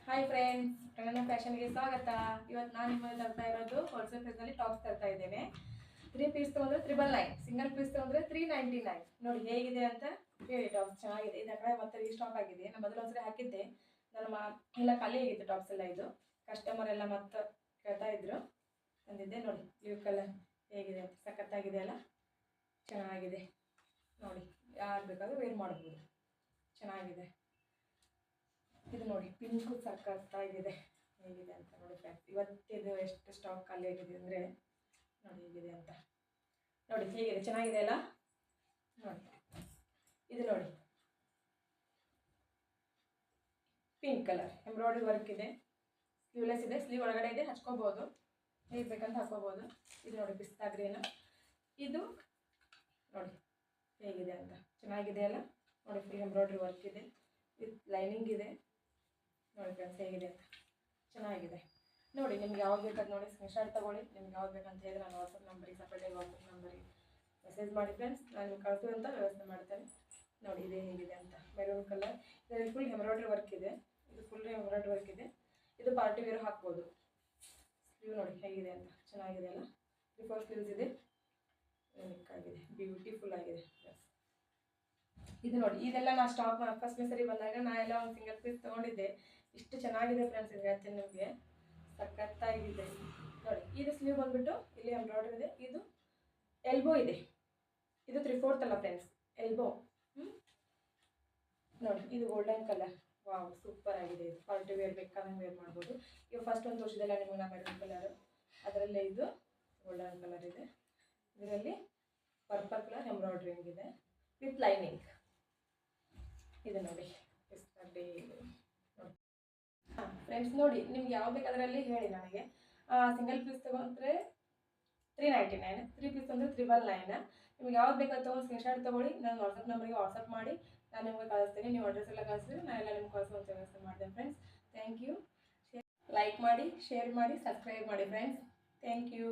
Hi friends, ಪ್ರಣನ ಫ್ಯಾಷನ್ಗೆ ಸ್ವಾಗತ. ಇವತ್ತು ನಾನು ನಿಮ್ಮಲ್ಲಿ ತರ್ತಾ ಇರೋದು ಹೋಲ್ಸೇಲ್ ಪ್ರೈಸ್ನಲ್ಲಿ ಟಾಪ್ಸ್ ತರ್ತಾ ಇದ್ದೇನೆ. 3 ಪೀಸ್ ತೊಗೊಂಡ್ರೆ 999, ಸಿಂಗಲ್ ಪೀಸ್ ತೊಗೊಂಡ್ರೆ 399. ನೋಡಿ ಹೇಗಿದೆ ಅಂತ ಹೇಳಿ. ಟಾಪ್ಸ್ ಚೆನ್ನಾಗಿದೆ. ಇದು ಕಡೆ ಮತ್ತೆ ರೀಸ್ಟಾಕ್ ಆಗಿದೆ. ನಾನು ಮೊದಲು ಒಂದ್ಸರಿ ಹಾಕಿದ್ದೆ, ನನ್ನ ಎಲ್ಲ ಖಾಲಿ ಆಗಿತ್ತು ಟಾಪ್ಸ್ ಎಲ್ಲ. ಇದು ಕಸ್ಟಮರ್ ಎಲ್ಲ ಮತ್ತೆ ಕೇಳ್ತಾ ಇದ್ರು, ತಂದಿದ್ದೆ. ನೋಡಿ ಬ್ಲೂ ಕಲರ್ ಹೇಗಿದೆ ಅಂತ, ಸಖತ್ತಾಗಿದೆ ಅಲ್ಲ, ಚೆನ್ನಾಗಿದೆ. ನೋಡಿ ಯಾರು ಬೇಕಾದ್ರೂ ವೇರ್ ಮಾಡ್ಬೋದು, ಚೆನ್ನಾಗಿದೆ. ಇದು ನೋಡಿ ಪಿಂಕು ಸಖತ್ತಾಗಿದೆ. ಹೇಗಿದೆ ಅಂತ ನೋಡಿ ಫ್ರೆಂಡ್ಸ್. ಇವತ್ತಿದು ಎಷ್ಟು ಸ್ಟಾಕ್ ಖಾಲಿ ಆಗಿದೆ ಅಂದರೆ ನೋಡಿ ಹೇಗಿದೆ ಅಂತ. ನೋಡಿ ಹೇಗಿದೆ, ಚೆನ್ನಾಗಿದೆ ಅಲ್ಲ. ನೋಡಿ ಇದು ನೋಡಿ ಪಿಂಕ್ ಕಲರ್ ಎಂಬ್ರಾಯ್ಡ್ರಿ ವರ್ಕ್ ಇದೆ, ಸ್ಲೀವ್ಲೆಸ್ ಇದೆ, ಸ್ಲೀವ್ ಒಳಗಡೆ ಇದೆ, ಹಚ್ಕೋಬೋದು, ಹೇಗೆ ಬೇಕಂತ ಹಾಕೋಬೋದು. ಇದು ನೋಡಿ ಪಿಸ್ತಾ ಗ್ರೀನ್. ಇದು ನೋಡಿ ಹೇಗಿದೆ ಅಂತ, ಚೆನ್ನಾಗಿದೆ ಅಲ್ಲ. ನೋಡಿ ಫುಲ್ ಎಂಬ್ರಾಯ್ಡ್ರಿ ವರ್ಕ್ ಇದೆ, ವಿತ್ ಲೈನಿಂಗ್ ಇದೆ. ನೋಡಿ ಫ್ರೆಂಡ್ಸ್ ಹೇಗಿದೆ ಅಂತ, ಚೆನ್ನಾಗಿದೆ. ನೋಡಿ ನಿಮ್ಗೆ ಯಾವ್ದು ಬೇಕಾದ ನೋಡಿ ಸ್ಕ್ರೀನ್ಶಾಟ್ ತಗೊಳ್ಳಿ. ನಿಮ್ಗೆ ಯಾವ್ದು ಬೇಕಂತ ಹೇಳಿದ್ರೆ ನಾನು ವಾಟ್ಸಪ್ ನಂಬರಿಗೆ ಸಪ್ರೇಟಾಗಿ ವಾಟ್ಸಪ್ ನಂಬರಿಗೆ ಮೆಸೇಜ್ ಮಾಡಿ ಫ್ರೆಂಡ್ಸ್, ನಾನು ನಿಮ್ಗೆ ಕಳಿಸುವಂಥ ವ್ಯವಸ್ಥೆ ಮಾಡ್ತೇನೆ. ನೋಡಿ ಇದೇ ಹೇಗಿದೆ ಅಂತ, ಮೆರೂನ್ ಕಲರ್. ಇದರಲ್ಲಿ ಫುಲ್ ಎಂಬ್ರಾಯ್ಡ್ರಿ ವರ್ಕ್ ಇದೆ, ಇದು ಫುಲ್ ಎಂಬ್ರಾಯ್ಡ್ರಿ ವರ್ಕ್ ಇದೆ. ಇದು ಪಾರ್ಟಿ ವೇರ್ ಹಾಕ್ಬೋದು. ಸ್ಲೀವ್ ನೋಡಿ ಹೇಗಿದೆ ಅಂತ, ಚೆನ್ನಾಗಿದೆ ಅಲ್ಲ. 3-4 ಸ್ಲೀವ್ಸ್ ಇದೆ, ಯೂನಿಕ್ ಆಗಿದೆ, ಬ್ಯೂಟಿಫುಲ್ ಆಗಿದೆ. ಇದು ನೋಡಿ ಇದೆಲ್ಲ ನಾ ಸ್ಟಾಕ್ ಫಸ್ಟ್ ಸರಿ ಬಂದಾಗ ನಾ ಎಲ್ಲ ಒಂದು ಸಿಂಗಲ್ ಪೀಸ್ ತೊಗೊಂಡಿದ್ದೆ. ಇಷ್ಟು ಚೆನ್ನಾಗಿದೆ ಫ್ರೆಂಡ್ಸ್, ಇದು ಹೇಳ್ತೀನಿ ನಿಮಗೆ, ಸಖತ್ತಾಗಿದೆ. ನೋಡಿ ಇದು ಸ್ಲೀವ್ ಬಂದುಬಿಟ್ಟು ಇಲ್ಲಿ ಎಂಬ್ರಾಯ್ಡ್ರಿ ಇದೆ, ಇದು ಎಲ್ಬೋ ಇದೆ, ಇದು 3/4 ಅಲ್ಲ ಫ್ರೆಂಡ್ಸ್, ಎಲ್ಬೋ. ನೋಡಿ ಇದು ಗೋಲ್ಡನ್ ಕಲರ್, ವಾವ್ ಸೂಪರ್ ಆಗಿದೆ. ಇದು ಪಾರ್ಟಿ ವೇರ್ ಬೇಕಾದಂಗೆ ವೇರ್ ಮಾಡ್ಬೋದು. ಇವಾಗ ಫಸ್ಟ್ ಒಂದು ತೋರಿಸಿದೆಲ್ಲ ನಿಮಗೆ ನಾ ಮೆರೂನ್ ಕಲರು, ಅದರಲ್ಲೇ ಇದು ಗೋಲ್ಡನ್ ಕಲರ್ ಇದೆ. ಇದರಲ್ಲಿ ಪರ್ಪಲ್ ಕಲರ್ ಎಂಬ್ರಾಯ್ಡ್ರಿಂಗ್ ಇದೆ ವಿತ್ ಲೈನಿಂಗ್. ಇದು ನೋಡಿ ಹಾಂ ಫ್ರೆಂಡ್ಸ್, ನೋಡಿ ನಿಮ್ಗೆ ಯಾವ ಬೇಕಾದ್ರಲ್ಲಿ ಹೇಳಿ ನನಗೆ. ಸಿಂಗಲ್ ಪೀಸ್ ತೊಗೊಂಡ್ರೆ 399, 3 ಪೀಸ್ ಅಂದರೆ 999. ನಿಮ್ಗೆ ಯಾವ್ದು ಬೇಕಾದ ತೊಗೊಂಡು ಸ್ಕ್ರೀನ್ಶಾಟ್ ತೊಗೊಳ್ಳಿ. ನಾನು ವಾಟ್ಸಪ್ ನಂಬರಿಗೆ ವಾಟ್ಸಪ್ ಮಾಡಿ ನಾನು ನಿಮಗೆ ಕಳಿಸ್ತೀನಿ. ನೀವು ಅಡ್ರೆಸ್ ಎಲ್ಲ ಕಳಿಸಿದ್ರೆ ನಾನು ಎಲ್ಲ ನಿಮ್ಗೆ ಕಳಿಸುವಂಥ ವ್ಯವಸ್ಥೆ ಮಾಡ್ತೇನೆ ಫ್ರೆಂಡ್ಸ್. Thank you. ಲೈಕ್ ಮಾಡಿ, ಶೇರ್ ಮಾಡಿ, ಸಬ್ಸ್ಕ್ರೈಬ್ ಮಾಡಿ ಫ್ರೆಂಡ್ಸ್. Thank you.